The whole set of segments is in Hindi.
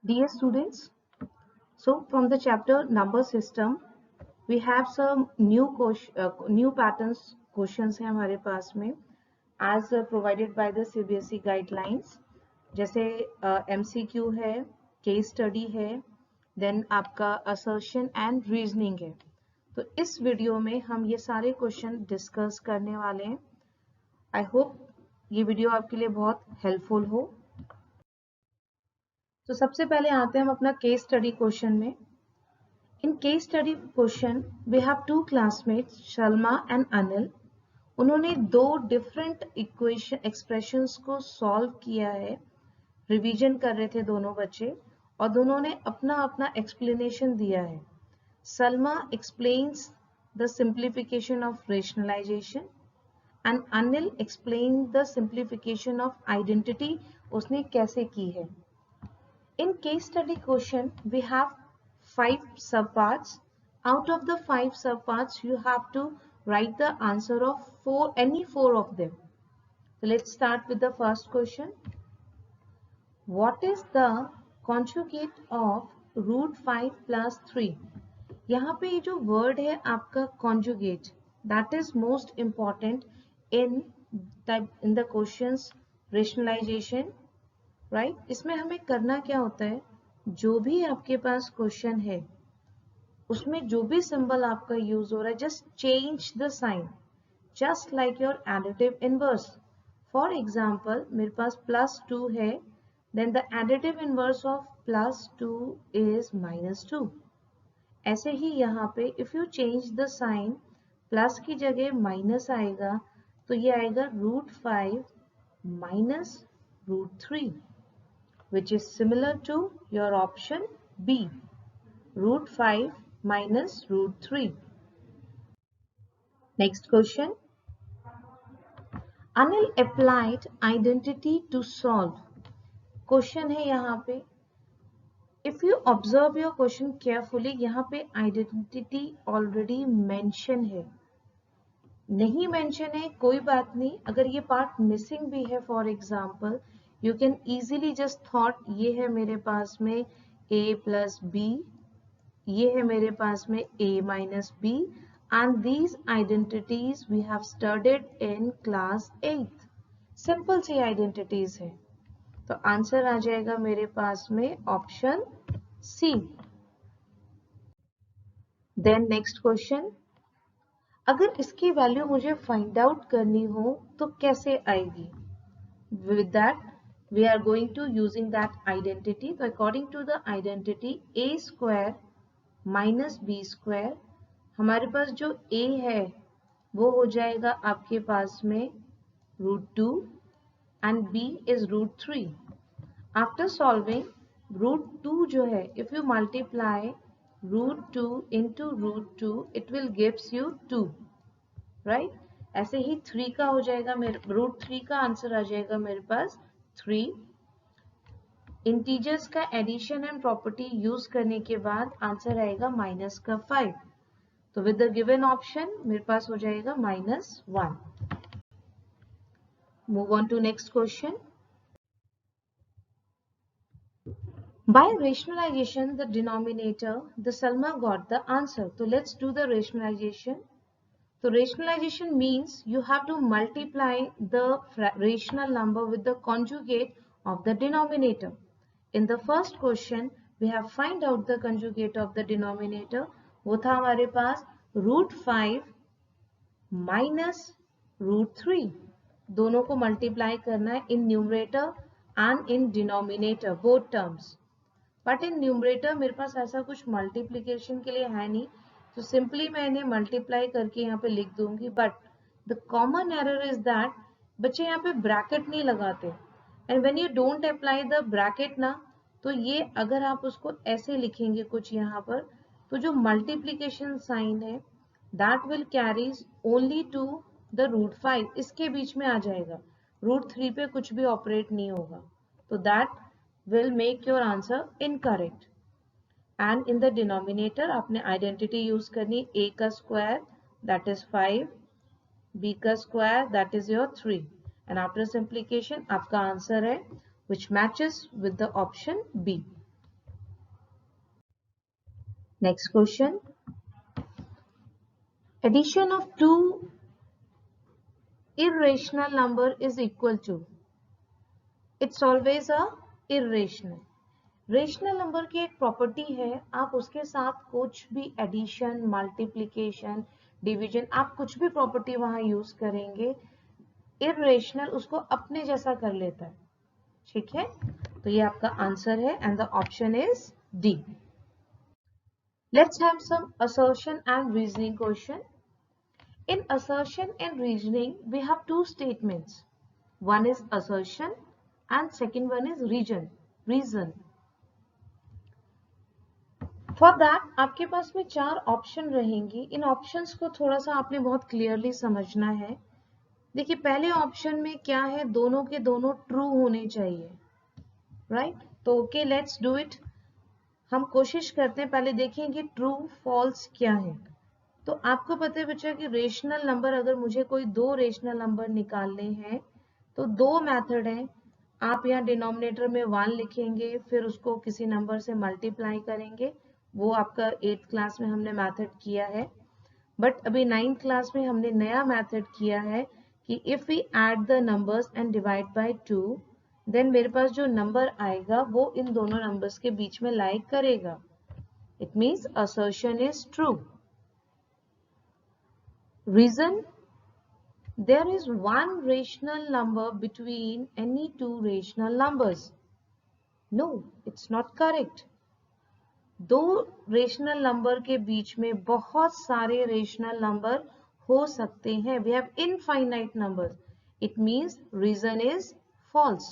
Dear students, so from the chapter number system, we have some new patterns questions हैं हमारे पास में as provided by the CBSE guidelines. जैसे MCQ है, case study है, then आपका assertion and reasoning है. तो इस वीडियो में हम ये सारे क्वेश्चन डिस्कस करने वाले हैं. आई होप ये वीडियो आपके लिए बहुत हेल्पफुल हो. तो सबसे पहले आते हैं हम अपना केस स्टडी क्वेश्चन में. In case study question we have two classmates Sharma and Anil. उन्होंने दो डिफरेंट इक्वेशन एक्सप्रेशंस को सॉल्व किया है. रिवीजन कर रहे थे दोनों बच्चे और दोनों ने अपना अपना एक्सप्लेनेशन दिया है. Salma explains the simplification of rationalisation and Anil explain the simplification of identity. उसने कैसे की है. In case study question, we have 5 subparts. Out of the 5 subparts, you have to write the answer of any 4 of them. So let's start with the first question. What is the conjugate of root 5 plus 3? यहाँ पे ये जो word है आपका conjugate, that is most important in the questions rationalization. Right इसमें हमें करना क्या होता है, जो भी आपके पास क्वेश्चन है उसमें जो भी सिंबल आपका यूज हो रहा है, just change the sign just like your additive inverse. For example मेरे पास +2 है, then the additive inverse of +2 is -2. ऐसे ही यहाँ पे if you change the sign, plus की जगह माइनस आएगा तो ये आएगा √5 minus √3, which is similar to your option B, √5 minus √3. Next question. Anil applied identity to solve. Question है यहाँ पे. If you observe your question carefully, यहाँ पे identity already mention है. नहीं mention है कोई बात नहीं. अगर ये part missing भी है, for example, you can easily just thought ये है मेरे पास में a plus b, ये है मेरे पास में a minus b, and these identities we have studied in class 8. Simple सी identities है. तो आंसर आ जाएगा मेरे पास में option C. Then next question. अगर इसकी वैल्यू मुझे फाइंड आउट करनी हो तो कैसे आएगी. With that we are going to using that identity. So according to the identity, a square minus b square, हमारे पास जो a है वो हो जाएगा आपके पास में √2 and b is √3. After solving, √2 जो है, if you multiply √2 into √2, it will gives you 2, right? ऐसे ही 3 का हो जाएगा, √3 का आंसर आ जाएगा मेरे पास 3. इंटीजर्स का एडिशन एंड प्रॉपर्टी यूज करने के बाद आंसर आएगा -5. तो विद द गिवन ऑप्शन मेरे पास हो जाएगा -1. Move on to next question. By rationalization the denominator the Salma got the answer. तो let's do the rationalization. So rationalization means you have to multiply the rational number with the conjugate of the denominator. In the first question, we have find out the conjugate of the denominator. वो था हमारे पास √5 minus √3. दोनों को multiply करना है in numerator and in denominator, both terms. But in numerator मेरे पास ऐसा कुछ multiplication के लिए है नहीं, तो सिंपली मैं इन्हें मल्टीप्लाई करके यहाँ पे लिख दूंगी. But the common error is that बच्चे यहाँ पे ब्रैकेट नहीं लगाते, and when you don't apply the bracket ना, तो ये अगर आप उसको ऐसे लिखेंगे कुछ यहाँ पर, तो जो मल्टीप्लीकेशन साइन है that will carries only to the √5, इसके बीच में आ जाएगा. √3 पे कुछ भी ऑपरेट नहीं होगा, तो that will make your answer incorrect. And in the denominator आपने identity यूज करनी, a का स्क्वायर that is 5, b का square that is your 3, and after simplification आपका आंसर है which matches with the option B. Next question. Addition of two irrational number is equal to. It's always a irrational. Rational number की एक प्रॉपर्टी है, आप उसके साथ कुछ भी एडिशन, मल्टीप्लिकेशन, डिवीजन, आप कुछ भी प्रॉपर्टी वहां यूज करेंगे, इरेशनल उसको अपने जैसा कर लेता है. ठीक है, तो ये आपका आंसर है and the option is D. Let's have some assertion and reasoning question. In assertion and reasoning, we have two statements. One is assertion and second one is reason. For that, आपके पास में 4 ऑप्शन रहेंगी. इन ऑप्शंस को थोड़ा सा आपने बहुत क्लियरली समझना है. देखिए पहले ऑप्शन में क्या है, दोनों के दोनों ट्रू होने चाहिए, राइट? तो ओके, लेट्स डू इट. हम कोशिश करते हैं, पहले देखेंगे ट्रू फॉल्स क्या है. तो आपको पता है बच्चा कि रेशनल नंबर, अगर मुझे कोई दो रेशनल नंबर निकालने हैं तो दो मेथड हैं. आप यहाँ डिनोमिनेटर में 1 लिखेंगे, फिर उसको किसी नंबर से मल्टीप्लाई करेंगे. वो आपका 8th क्लास में हमने मेथड किया है. बट अभी 9th क्लास में हमने नया मेथड किया है कि if we add the numbers and divide by 2, देन मेरे पास जो नंबर आएगा वो इन दोनों नंबर्स के बीच में लाई करेगा. It means assertion is true. Reason, there is one rational number between any two rational numbers. No, it's not correct. दो रेशनल नंबर के बीच में बहुत सारे रेशनल नंबर हो सकते हैं. We have infinite numbers. It means reason is false.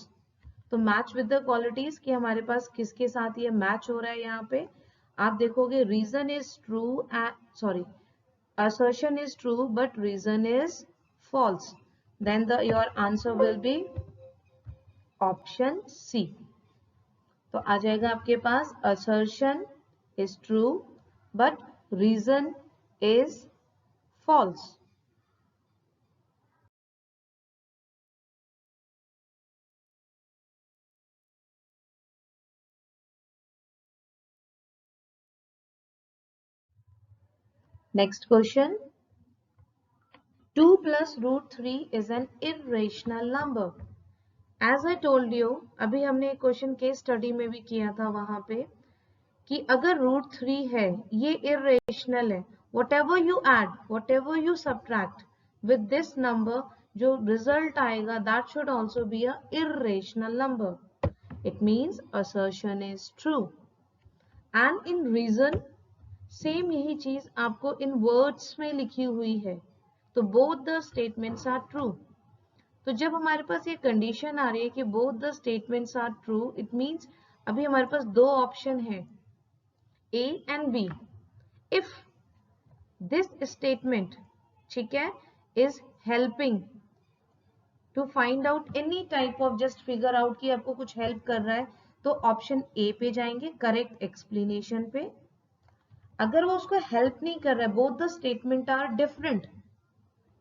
तो मैच विद द क्वालिटीज कि हमारे पास किसके साथ ये मैच हो रहा है. यहाँ पे आप देखोगे reason is true, assertion is true but reason is false. Then your answer will be option C. तो आ जाएगा आपके पास assertion is true but reason is false. Next question. 2 plus root 3 is an irrational number. As I told you, अभी हमने एक क्वेश्चन केस स्टडी में भी किया था वहां पे कि अगर रूट 3 है, ये इरेशनल है. whatever you add, whatever you subtract with this number, जो रिजल्ट आएगा that should also be a irrational number. It means assertion is true. And in reason, same यही चीज आपको इन वर्ड्स में लिखी हुई है. तो both the statements are true. तो जब हमारे पास ये कंडीशन आ रही है कि both the statements are true, it means अभी हमारे पास दो ऑप्शन है, A and B. If this statement, ठीक है, is helping to find out any type of, just figure out कि आपको कुछ हेल्प कर रहा है, तो ऑप्शन A पे जाएंगे, करेक्ट एक्सप्लेनेशन पे. अगर वो उसको हेल्प नहीं कर रहा है, both the statement are different,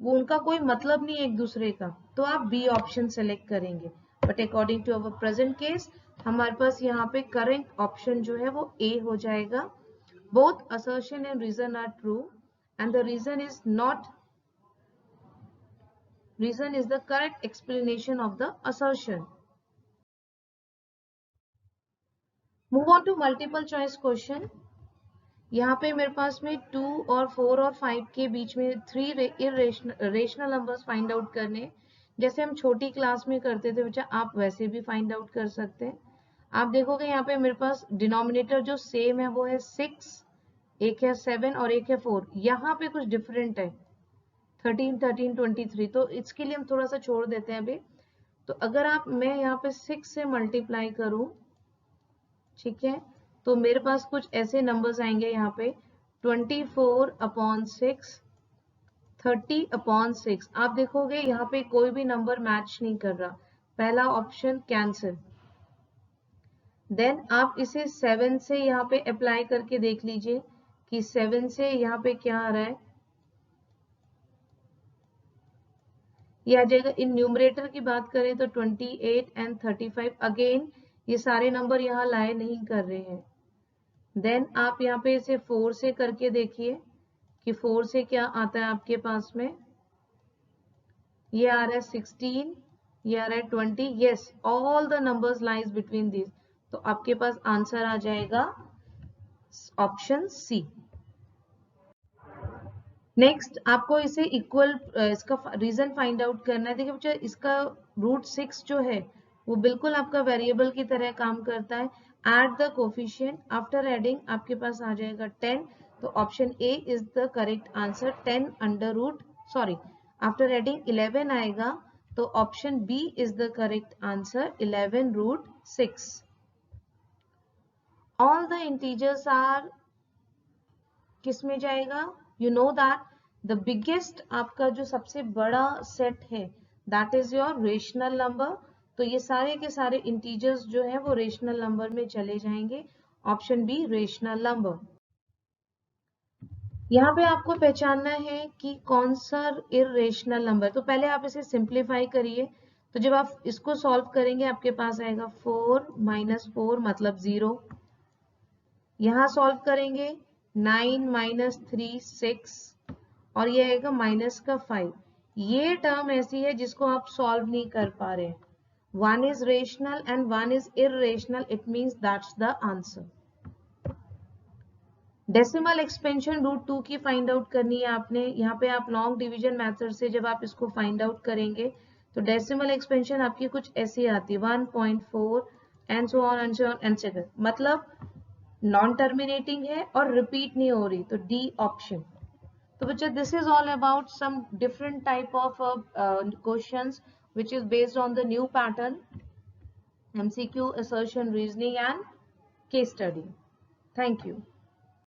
वो उनका कोई मतलब नहीं है एक दूसरे का, तो आप बी ऑप्शन सेलेक्ट करेंगे. But according to our present case, हमारे पास यहाँ पे करेक्ट ऑप्शन जो है वो ए हो जाएगा. Both assertion and reason are true and the reason is the correct explanation of the assertion. Move on to multiple choice question. यहाँ पे मेरे पास में 2 और 4 और 5 के बीच में 3 रेशनल नंबर्स फाइंड आउट करने. जैसे हम छोटी क्लास में करते थे बच्चा, आप वैसे भी फाइंड आउट कर सकते हैं. आप देखोगे यहाँ पे मेरे पास डिनोमिनेटर जो सेम है वो है 6, एक है 7 और एक है 4. यहाँ पे कुछ डिफरेंट है, 13, 13, 23. तो इसके लिए हम थोड़ा सा छोड़ देते हैं अभी. तो अगर मैं यहाँ पे 6 से मल्टीप्लाई करूं, ठीक है, तो मेरे पास कुछ ऐसे नंबर्स आएंगे यहाँ पे 24/6, 30/6. आप देखोगे यहाँ पे कोई भी नंबर मैच नहीं कर रहा, पहला ऑप्शन कैंसिल. देन आप इसे 7 से यहाँ पे अप्लाई करके देख लीजिए कि 7 से यहाँ पे क्या आ रहा है, ये आ जाएगा. इन न्यूमरेटर की बात करें तो 28 एंड 35. अगेन ये सारे नंबर यहाँ लाए नहीं कर रहे हैं, देन आप यहाँ पे इसे 4 से करके देखिए कि 4 से क्या आता है आपके पास में। ये आ रहा है 16, ये आ रहा है 20। Yes, all the numbers lies between this, तो आपके पास आंसर आ जाएगा ऑप्शन सी। नेक्स्ट आपको इसे इक्वल इसका रीजन फाइंड आउट करना है। देखिए बच्चा, इसका रूट 6 जो है वो बिल्कुल आपका वेरिएबल की तरह काम करता है। Add the coefficient, after adding आपके पास आ जाएगा 10, तो option A is the correct answer. 10 under root sorry after adding 11 आएगा, तो option B is the correct answer, 11 root 6। All the integers are किस में जाएगा? You know that the biggest आपका जो सबसे बड़ा सेट है that is your rational number, तो ये सारे के सारे इंटीजर्स जो है वो रेशनल नंबर में चले जाएंगे। Option B rational number. यहाँ पे आपको पहचानना है कि कौन सा इरेशनल नंबर, तो पहले आप इसे सिंप्लीफाई करिए। तो जब आप इसको सॉल्व करेंगे आपके पास आएगा 4 - 4 मतलब 0। यहाँ सॉल्व करेंगे 9 - 3 6, और ये आएगा माइनस का 5। ये टर्म ऐसी है जिसको आप सॉल्व नहीं कर पा रहे। One is rational and one is irrational, it means that's the answer. Decimal expansion root 2 की फाइंड आउट करनी है आपने। यहाँ पे आप लॉन्ग डिवीजन मेथड से जब आप इसको फाइंड आउट करेंगे तो डेसिमल एक्सपेंशन आपकी कुछ ऐसी आती है 1.4 and so on and so on and मतलब नॉन टर्मिनेटिंग है और रिपीट नहीं हो रही, तो डी ऑप्शन। तो बच्चा, this is all about some different type of questions which is based on the new pattern, MCQ, assertion, reasoning and case study. Thank you.